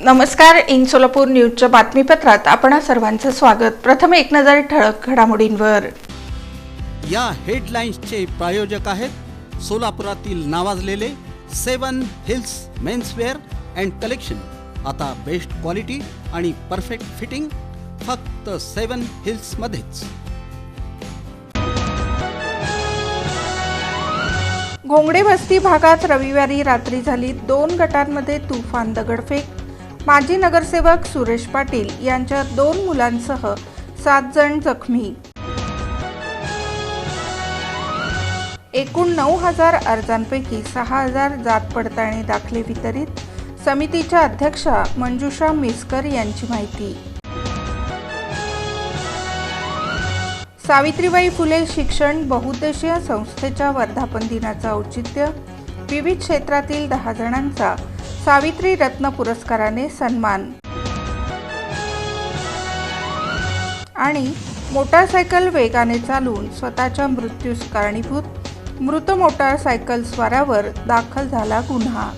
नमस्कार. इन सोलापूर न्यूजच्या बातमीपत्रात आपण सर्वांचं स्वागत. प्रथम एक नजर ठळक घडामोडींवर. या हेडलाईन्सचे प्रायोजक आहेत सोलापुरातील नावाजलेले 7 हिल्स मेन्सवेअर अँड कलेक्शन. आता बेस्ट क्वालिटी आणि परफेक्ट फिटिंग फक्त 7 हिल्स मध्येच. घोंगडे वस्ती भागात रविवारी रात्री झाली 2 गटांमध्ये तुफान दगडफेक. माजी नगरसेवक सुरेश पाटील यांच्या 2 मुलांसह 7 जण जखमी. एकूण 9,000 अर्जांपैकी 6,000 जात पडताळणी दाखले वितरित. समितीच्या अध्यक्षा मंजुषा मिस्कर यांची माहिती. सावित्रीबाई फुले शिक्षण बहुउद्देशीय संस्थेच्या वर्धापन दिनाचं औचित्य. विविध क्षेत्रातील 10 जणांचा सावित्री रत्न पुरस्काराने सन्मान. आणि मोटारसायकल वेगाने चालवून स्वतःच्या मृत्यूस कारणीभूत मृत मोटारसायकल स्वारावर दाखल झाला गुन्हा.